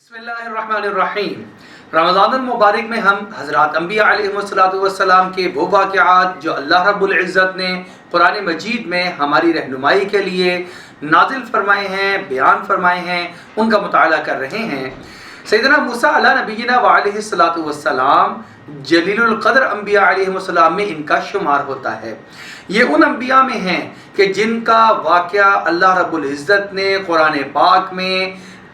بسم اللہ الرحمن الرحیم۔ رمضان المبارک میں ہم حضرات انبیاء علیہ السلام کے وہ واقعات جو اللہ رب العزت نے قرآن مجید میں ہماری رہنمائی کے لیے نازل فرمائے ہیں، بیان فرمائے ہیں، ان کا مطالعہ کر رہے ہیں۔ سیدنا موسیٰ علیہ نبینا وعلیہ السلام جلیل القدر انبیاء علیہ السلام میں ان کا شمار ہوتا ہے۔ یہ ان انبیاء میں ہیں کہ جن کا واقعہ اللہ رب العزت نے قرآن پاک میں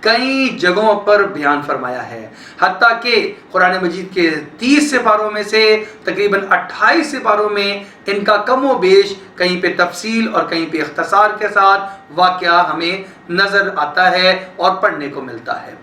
کئی جگہوں پر بیان فرمایا ہے، حتیٰ کہ قرآن مجید کے 30 سپاروں میں سے تقریباً 28 سپاروں میں ان کا کم و بیش کہیں پہ تفصیل اور کہیں پہ اختصار کے ساتھ واقعہ ہمیں نظر آتا ہے اور پڑھنے کو ملتا ہے۔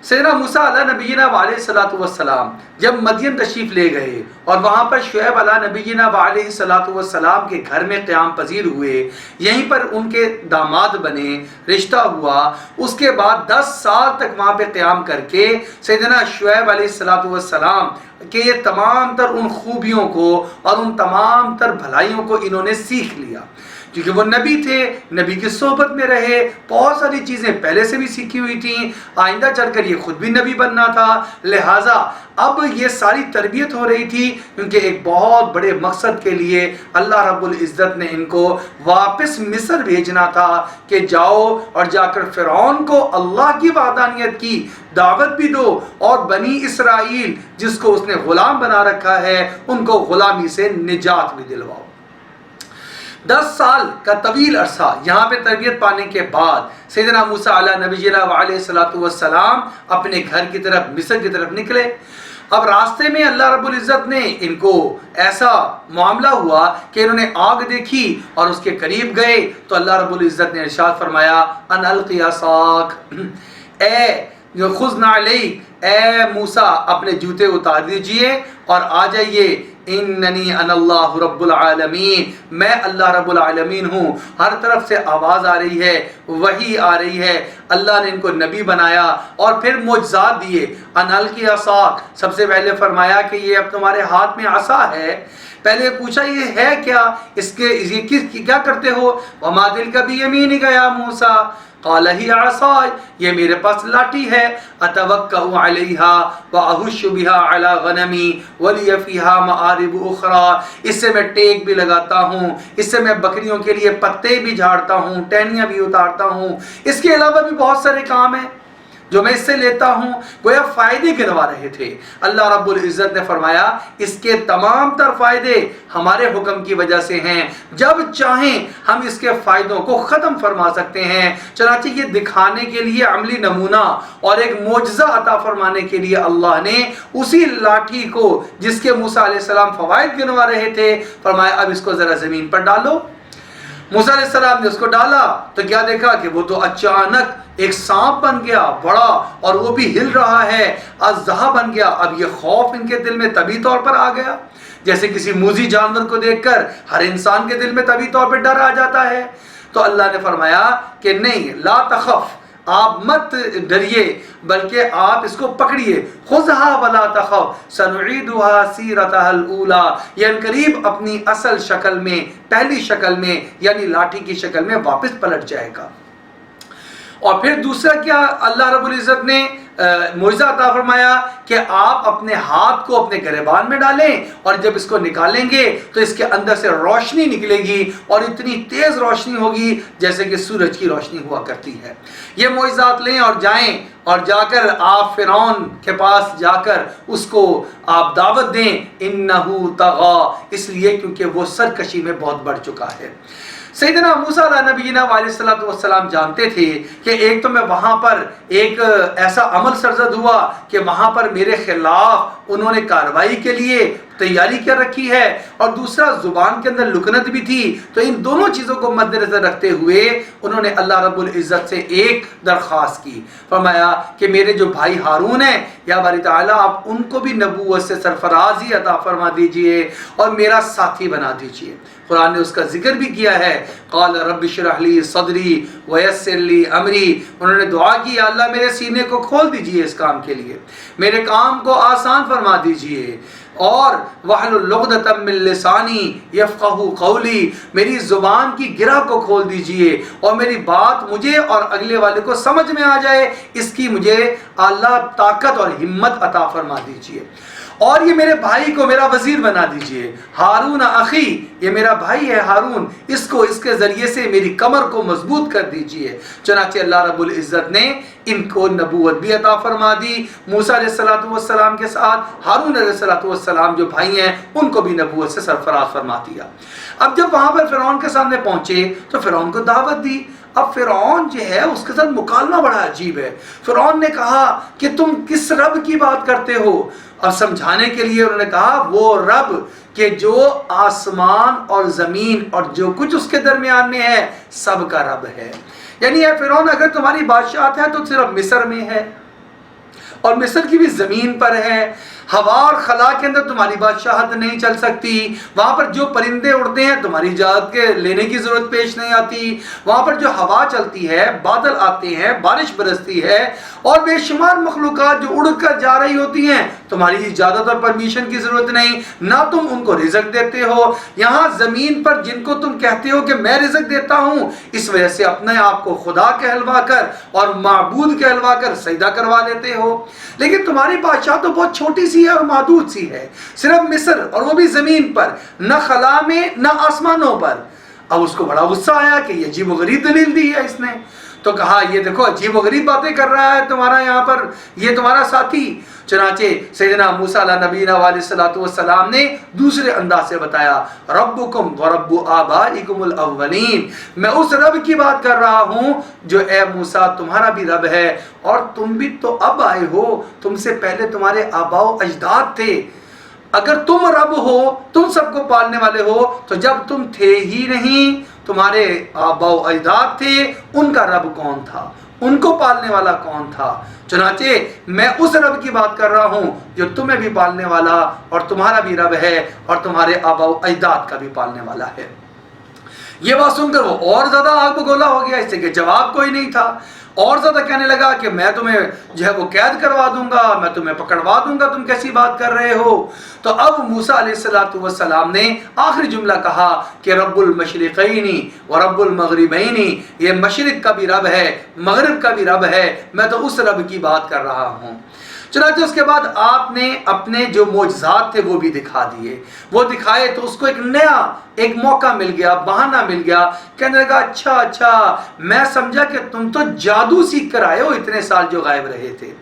سیدنا موسیٰ علیہ نبینا وعلیہ السلام جب مدین تشریف لے گئے اور وہاں پر شعیب علیہ نبینا وعلیہ السلام کے گھر میں قیام پذیر ہوئے، یہیں پر ان کے داماد بنے، رشتہ ہوا، اس کے بعد 10 سال تک وہاں پہ قیام کر کے سیدنا شعیب علیہ السلام کہ یہ تمام تر ان خوبیوں کو اور ان تمام تر بھلائیوں کو انہوں نے سیکھ لیا، کیونکہ وہ نبی تھے، نبی کی صحبت میں رہے، بہت ساری چیزیں پہلے سے بھی سیکھی ہوئی تھیں، آئندہ چل کر یہ خود بھی نبی بننا تھا، لہٰذا اب یہ ساری تربیت ہو رہی تھی، کیونکہ ایک بہت بڑے مقصد کے لیے اللہ رب العزت نے ان کو واپس مصر بھیجنا تھا کہ جاؤ اور جا کر فرعون کو اللہ کی وحدانیت کی دعوت بھی دو اور بنی اسرائیل جس کو اس نے غلام بنا رکھا ہے ان کو غلامی سے نجات بھی دلواؤ۔ 10 سال کا طویل عرصہ یہاں پہ تربیت پانے کے بعد سیدنا موسیٰ علیہ نبینا وعلیہ السلام اپنے گھر کی طرف، مصر کی طرف نکلے۔ اب راستے میں اللہ رب العزت نے ان کو ایسا معاملہ ہوا کہ انہوں نے آگ دیکھی اور اس کے قریب گئے تو اللہ رب العزت نے ارشاد فرمایا ان القی عصاک، اے جو خذ نعلیک، اے موسیٰ اپنے جوتے اتار دیجئے اور آ جائیے، اننی انا اللہ رب العالمین، میں اللہ رب العالمین ہوں۔ ہر طرف سے آواز آ رہی ہے، وحی آ رہی ہے، اللہ نے ان کو نبی بنایا اور پھر معجزات دیے۔ ان القی عصاک، سب سے پہلے فرمایا کہ یہ اب تمہارے ہاتھ میں عصا ہے۔ پہلے پوچھا یہ ہے کیا، اس کے یہ کیا کرتے ہو؟ وما تلک بیمینک یا موسیٰ قال ہی عصای، یہ میرے پاس لاٹھی ہے، اتوکأ علیہا واہش بہا علی غنمی ولی فیہا مآرب اخری، اس سے میں ٹیک بھی لگاتا ہوں، اس سے میں بکریوں کے لیے پتے بھی جھاڑتا ہوں، ٹہنیاں بھی اتارتا ہوں، اس کے علاوہ بھی بہت سارے کام ہیں جو میں اس سے لیتا ہوں۔ گویا فائدے گنوا رہے تھے۔ اللہ رب العزت نے فرمایا اس کے تمام تر فائدے ہمارے حکم کی وجہ سے ہیں، جب چاہیں ہم اس کے فائدوں کو ختم فرما سکتے ہیں۔ چنانچہ یہ دکھانے کے لیے عملی نمونہ اور ایک معجزہ عطا فرمانے کے لیے اللہ نے اسی لاٹھی کو جس کے موسیٰ علیہ السلام فوائد گنوا رہے تھے فرمایا اب اس کو ذرا زمین پر ڈالو۔ موسیٰ علیہ السلام نے اس کو ڈالا تو کیا دیکھا کہ وہ تو اچانک ایک سانپ بن گیا بڑا، اور وہ بھی ہل رہا ہے، اژدہا بن گیا۔ اب یہ خوف ان کے دل میں طبعی طور پر آ گیا، جیسے کسی موذی جانور کو دیکھ کر ہر انسان کے دل میں طبعی طور پر ڈر آ جاتا ہے۔ تو اللہ نے فرمایا کہ نہیں، لا تخف، آپ مت ڈریے بلکہ آپ اس کو پکڑیے، خذها ولا تخف سنعيدها سيرتها الاولى، یہ قریب اپنی اصل شکل میں، پہلی شکل میں یعنی لاٹھی کی شکل میں واپس پلٹ جائے گا۔ اور پھر دوسرا کیا اللہ رب العزت نے معجزہ عطا فرمایا کہ آپ اپنے ہاتھ کو اپنے گریبان میں ڈالیں اور جب اس کو نکالیں گے تو اس کے اندر سے روشنی نکلے گی اور اتنی تیز روشنی ہوگی جیسے کہ سورج کی روشنی ہوا کرتی ہے۔ یہ معجزات لیں اور جائیں اور جا کر آپ فرعون کے پاس جا کر اس کو آپ دعوت دیں، انہو طغی، اس لیے کیونکہ وہ سرکشی میں بہت بڑھ چکا ہے۔ سیدنا موسیٰ علیہ نبینا علیہ السلام جانتے تھے کہ ایک تو میں وہاں پر ایک ایسا عمل سرزد ہوا کہ وہاں پر میرے خلاف انہوں نے کارروائی کے لیے تیاری کر رکھی ہے، اور دوسرا زبان کے اندر لکنت بھی تھی۔ تو ان دونوں چیزوں کو مد نظر رکھتے ہوئے انہوں نے اللہ رب العزت سے ایک درخواست کی، فرمایا کہ میرے جو بھائی ہارون ہیں یا باری تعالیٰ آپ ان کو بھی نبوت سے سرفرازی عطا فرما دیجئے اور میرا ساتھی بنا دیجئے۔ قرآن نے اس کا ذکر بھی کیا ہے، قال رب اشرح لی صدری ویسر لی امری، انہوں نے دعا کی اللہ میرے سینے کو کھول دیجئے اس کام کے لیے، میرے کام کو آسان फरमा दीजिए। और वहलुल उक़दतम मिन लिसानी यफ़क़हू क़ौली, मेरी ज़ुबान की गिरह को खोल दीजिए और मेरी बात मुझे और अगले वाले को समझ में आ जाए, इसकी मुझे अल्लाह ताकत और हिम्मत अता फरमा दीजिए। और ये मेरे भाई को मेरा वजीर बना दीजिए, हारून अखी, ये मेरा भाई है हारून, इसको इसके ज़रिए से मेरी कमर को मजबूत कर दीजिए। चुनांचे अल्लाह रब्बुल इज़्ज़त ने इनको नबूवत भी अता फरमा दी। मूसा अलैहिस्सलातु वस्सलाम के साथ हारून अलैहिस्सलातु वस्सलाम जो भाई हैं उनको भी नबूवत से सरफराज फरमा दिया। अब जब वहाँ पर फ़िरौन के सामने पहुँचे तो फ़िरौन को दावत दी। अब फ़िरौन जो है उसके साथ मुकालमा बड़ा अजीब है। फ़िरौन ने कहा कि तुम किस रब की बात करते हो? अब समझाने के लिए उन्होंने कहा वो रब कि जो आसमान और ज़मीन और जो कुछ उसके दरमियान में है सब का रब है। यानी है फ़िरौन, अगर तुम्हारी बादशाहत है तो सिर्फ मिस्र में है और मिस्र की भी ज़मीन पर है। हवा और खला के अंदर तुम्हारी बादशाहत नहीं चल सकती। वहाँ पर जो परिंदे उड़ते हैं तुम्हारी इजाज़त के लेने की ज़रूरत पेश नहीं आती। वहाँ पर जो हवा चलती है, बादल आते हैं, बारिश बरसती है और बेशुमार मखलूक़ात जो उड़ कर जा रही होती हैं, तुम्हारी इजाज़त और परमिशन की ज़रूरत नहीं, ना तुम उनको रिज़्क देते हो। यहाँ ज़मीन पर जिनको तुम कहते हो कि मैं रिज़्क देता हूँ, इस वजह से अपने आप को खुदा कहलवा कर और माबूद कहलवा कर सजदा करवा लेते हो। लेकिन तुम्हारी बादशाह तो बहुत छोटी सी है और मादूद सी है, सिर्फ मिस्र और वो भी ज़मीन पर, न खला में न आसमानों पर। अब उसको बड़ा गुस्सा आया कि ये अजीब व गरीब दलील दी है इसने। तो कहा ये देखो अजीब व गरीब बातें कर रहा है तुम्हारा यहाँ पर ये तुम्हारा साथी। चुनांचे सैयदना मूसा अला नबीना अलैहिस्सलातु वस्सलाम ने दूसरे अंदाज से बताया, रब्बुकुम व रब्बु आबाइकुमुल अव्वलीन, मैं उस रब की बात कर रहा हूँ जो ए मूसा तुम्हारा भी रब है और तुम भी तो अब आए हो, तुमसे पहले तुम्हारे आबाओ अजदाद थे। अगर तुम रब हो, तुम सबको पालने वाले हो, तो जब तुम थे ही नहीं, तुम्हारे आबाओ अजदाद थे, उनका रब कौन था, उनको पालने वाला कौन था? चुनांचे मैं उस रब की बात कर रहा हूँ जो तुम्हें भी पालने वाला और तुम्हारा भी रब है और तुम्हारे आबाओ अजदाद का भी पालने वाला है। ये बात सुनकर वो और ज्यादा आग बगोला हो गया, इससे कि जवाब कोई नहीं था। और ज्यादा कहने लगा कि मैं तुम्हें जो है वो कैद करवा दूंगा, मैं तुम्हें पकड़वा दूंगा, तुम कैसी बात कर रहे हो। तो अब मूसा अलैहिस्सलातु वस्सलाम ने आखिरी जुमला कहा कि रब्बुल मशरिक़ैनी व रब्बुल मग़रिबैनी, ये मशरिक का भी रब है, मगरिब का भी रब है, मैं तो उस रब की बात कर रहा हूँ। चुनांचे उसके बाद आपने अपने जो मोजज़ात थे वो भी दिखा दिए। वो दिखाए तो उसको एक नया एक मौका मिल गया, बहाना मिल गया। कहने लगा अच्छा मैं समझा कि तुम तो जादू सीख कर आए हो इतने साल जो गायब रहे थे।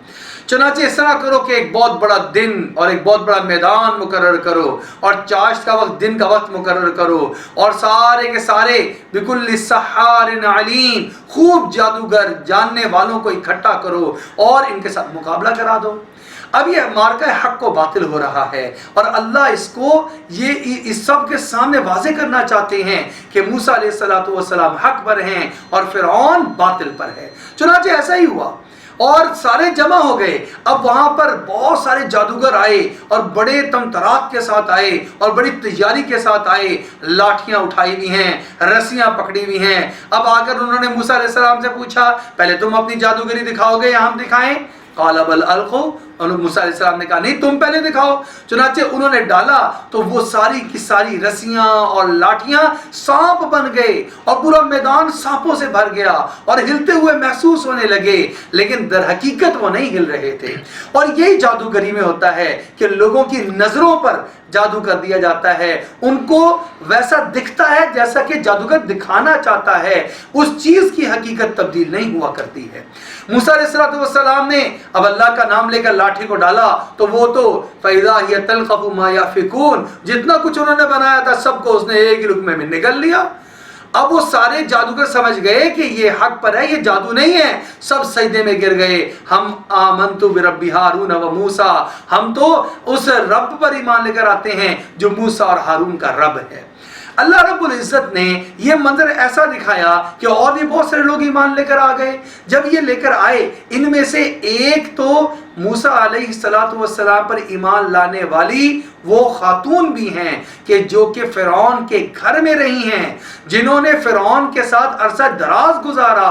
चुनांचे इस तरह करो कि एक बहुत बड़ा दिन और एक बहुत बड़ा मैदान मुकर्रर करो और चाश का वक्त, दिन का वक्त मुकर्रर करो और सारे के सारे बिकुल्लि सहारिन अलीम, खूब जादूगर जानने वालों को इकट्ठा करो और इनके साथ मुकाबला करा दो। अब ये मार्का हक को बातिल हो रहा है और अल्लाह इसको ये इस सब के सामने वाज़े करना चाहते हैं कि मूसा अलैहिस्सलातु वस्सलाम हक पर हैं और फिरौन बातिल पर है। चुनांचे ऐसा ही हुआ और सारे जमा हो गए। अब वहां पर बहुत सारे जादूगर आए और बड़े तमतरात के साथ आए और बड़ी तैयारी के साथ आए, लाठियां उठाई हुई हैं, रस्सियां पकड़ी हुई हैं। अब आकर उन्होंने मूसा अलैहिस्सलाम से पूछा, पहले तुम अपनी जादूगरी दिखाओगे या हम दिखाएं? क़ाल बल अलक़ू, मूसा अलैहिस्सलाम ने कहा नहीं तुम पहले दिखाओ। चुनांचे उन्होंने डाला तो वो सारी की सारी रस्सियां और लाठियां सांप बन गए और पूरा मैदान सांपों से भर गया और हिलते हुए महसूस होने लगे, लेकिन दर हकीकत वो नहीं हिल रहे थे। और यही जादूगरी में होता है कि लोगों की नजरों पर जादू कर दिया जाता है, उनको वैसा दिखता है जैसा कि जादूगर दिखाना चाहता है, उस चीज की हकीकत तब्दील नहीं हुआ करती है। मूसा अलैहिस्सलाम ने अब अल्लाह का नाम लेकर लाठी को डाला तो वो तो फ़इज़ा हिय तल्क़फ़ु मा याफ़िकून, जितना कुछ उन्होंने बनाया था सबको उसने एक ही लुक़मे में निगल लिया। अब वो सारे जादूगर समझ गए कि ये हक पर है, ये जादू नहीं है, सब सजदे में गिर गए। हम आमन्तु बिरब्बि हारून व मूसा, हम तो उस रब पर ईमान लेकर आते हैं जो मूसा और हारून का रब है। अल्लाह रब्बुल इज़्ज़त ने ये मंजर ऐसा दिखाया कि और भी बहुत सारे लोग ईमान लेकर आ गए। जब ये लेकर आए, इनमें से एक तो मूसा अलैहिस्सलातु वस्सलाम पर ईमान लाने वाली वो खातून भी हैं कि जो कि फ़िरौन के घर में रही हैं, जिन्होंने फ़िरौन के साथ अरसा दराज गुजारा।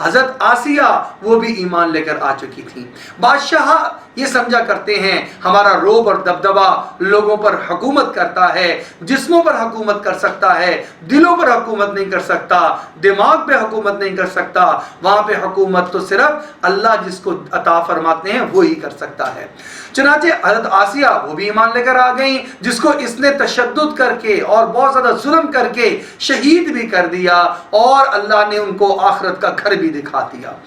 हज़रत आसिया वो भी ईमान लेकर आ चुकी थी। बादशाह ये समझा करते हैं हमारा रोब और दबदबा लोगों पर हुकूमत करता है, जिस्मों पर हुकूमत कर सकता है, दिलों पर हुकूमत नहीं कर सकता, दिमाग पे हुकूमत नहीं कर सकता। वहाँ पे हुकूमत तो सिर्फ अल्लाह जिसको अता फरमाते हैं वो ही कर सकता है। चुनाचे हज़रत आसिया वो भी ईमान लेकर आ गई, जिसको इसने तशद्दुद करके और बहुत ज़्यादा जुल्म करके शहीद भी कर दिया, और अल्लाह ने उनको आखिरत का घर भी दिखा दिया।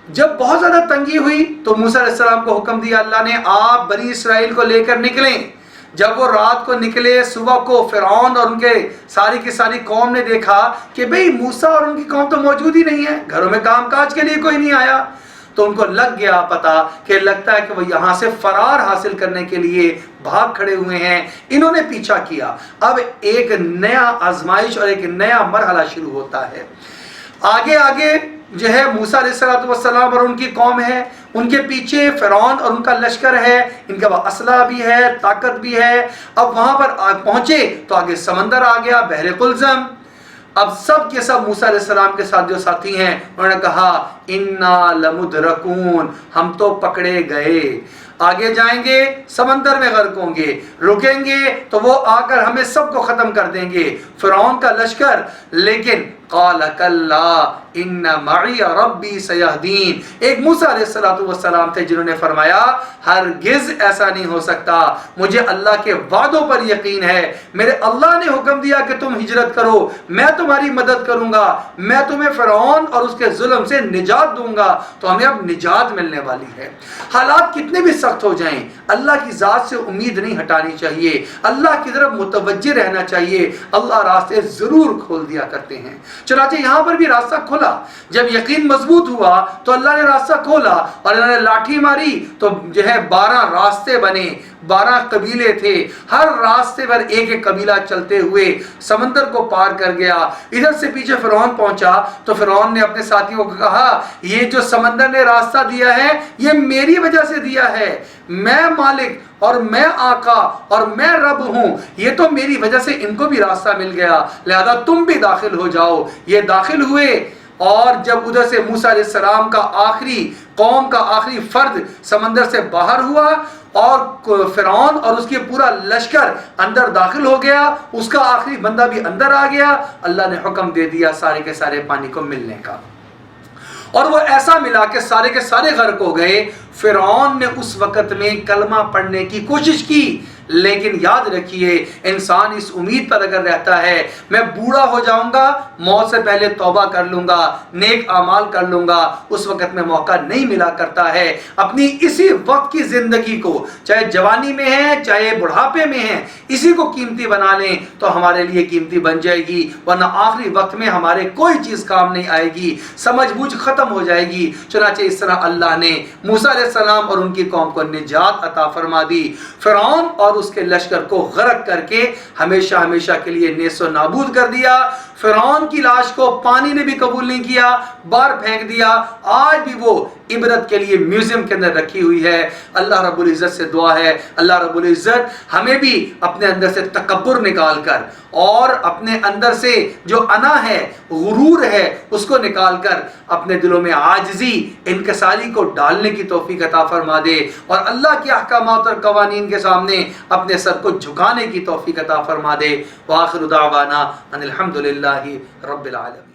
जब बहुत ज़्यादा तंगी हुई तो मूसा अलैहिस्सलाम को हुक्म दिया अल्लाह ने, आप बनी इसराइल को लेकर निकलें। जब वो रात को निकले, सुबह को फ़िरौन और उनके सारी की सारी कौम ने देखा कि भाई मूसा और उनकी कौम तो मौजूद ही नहीं है, घरों में काम काज के लिए कोई नहीं आया, तो उनको लग गया पता कि लगता है कि वो यहाँ से फरार हासिल करने के लिए भाग खड़े हुए हैं। इन्होंने पीछा किया। अब एक नया आजमाइश और एक नया मरहला शुरू होता है। आगे आगे जो है मूसा अलैहिस्सलाम और उनकी कौम है, उनके पीछे फ़िरौन और उनका लश्कर है, इनके पास असला भी है, ताकत भी है। अब वहाँ पर पहुँचे तो आगे समंदर आ गया, बहरे कुलज़म। अब सब के सब मूसा अलैहिस्सलाम के साथ जो साथी हैं उन्होंने कहा इन्ना लमुदरकून, हम तो पकड़े गए। आगे जाएंगे समंदर में गर्क होंगे, रुकेंगे तो वो आकर हमें सबको ख़त्म कर देंगे, फ़िरौन का लश्कर। लेकिन क़ाल कल्ला इन्ना मई रब्बी सयहदीन, एक मूसा अलैहिस्सलाम थे जिन्होंने फरमाया हरगिज़ ऐसा नहीं हो सकता, मुझे अल्लाह के वादों पर यकीन है, मेरे अल्लाह ने हुक्म दिया कि तुम हिजरत करो, मैं तुम्हारी मदद करूंगा, मैं तुम्हें फ़िरौन और उसके जुल्म से निजात दूंगा। तो हमें अब निजात मिलने वाली है। हालात कितने भी सख्त हो जाएं, अल्लाह की ज़ात से उम्मीद नहीं हटानी चाहिए, अल्लाह की तरफ मुतवज्जे रहना चाहिए। अल्लाह रास्ते ज़रूर खोल दिया करते हैं। चनाचे यहाँ पर भी रास्ता खोला। जब यकीन मजबूत हुआ तो अल्लाह ने रास्ता खोला और इन्होंने लाठी मारी तो जो है 12 रास्ते बने, 12 कबीले थे, हर रास्ते पर एक एक कबीला चलते हुए समंदर को पार कर गया। इधर से पीछे फ़िरौन पहुंचा तो फ़िरौन ने अपने साथियों को कहा ये जो समंदर ने रास्ता दिया है ये मेरी वजह से दिया है, मैं मालिक और मैं आका और मैं रब हूं, ये तो मेरी वजह से इनको भी रास्ता मिल गया, लिहाजा तुम भी दाखिल हो जाओ। ये दाखिल हुए और जब उधर से मूसा अलैहिस्सलाम का आखिरी कौम का आखिरी फर्द समंदर से बाहर हुआ और फ़िरौन और उसके पूरा लश्कर अंदर दाखिल हो गया, उसका आखिरी बंदा भी अंदर आ गया, अल्लाह ने हुक्म दे दिया सारे के सारे पानी को मिलने का, और वो ऐसा मिला कि सारे के सारे गर्क हो गए। फ़िरौन ने उस वक़्त में कलमा पढ़ने की कोशिश की, लेकिन याद रखिए इंसान इस उम्मीद पर अगर रहता है मैं बूढ़ा हो जाऊंगा, मौत से पहले तौबा कर लूंगा, नेक आमाल कर लूंगा, उस वक़्त में मौका नहीं मिला करता है। अपनी इसी वक्त की ज़िंदगी को, चाहे जवानी में है चाहे बुढ़ापे में है, इसी को कीमती बना लें तो हमारे लिए कीमती बन जाएगी, वरना आखिरी वक्त में हमारे कोई चीज़ काम नहीं आएगी, समझ बूझ ख़त्म हो जाएगी। चुनांचे इस तरह अल्लाह ने मूसा अलैहिस्सलाम और उनकी कौम को निजात अता फरमा दी। फ़िरौन और उसके लश्कर को गर्क करके हमेशा हमेशा के लिए नेस्तो नाबूद कर दिया। फ़िरौन की लाश को पानी ने भी कबूल नहीं किया, बाहर फेंक दिया। आज भी वो इबरत के लिए म्यूजियम के अंदर रखी हुई है। अल्लाह रब्बुल इज़्ज़त से दुआ है अल्लाह रब्बुल इज़्ज़त हमें भी अपने अंदर से तकब्बुर निकाल कर और अपने अंदर से जो अना है, गुरूर है, उसको निकाल कर अपने दिलों में आजिज़ी, इनकिसारी को डालने की तौफीक अता फरमा दे और अल्लाह के अहकामात और कवानीन के सामने अपने सर को झुकाने की तौफीक अता फरमा दे। व आखिरु दावाना अनिल हम्दुलिल्लाहि रब्बिल आलमीन।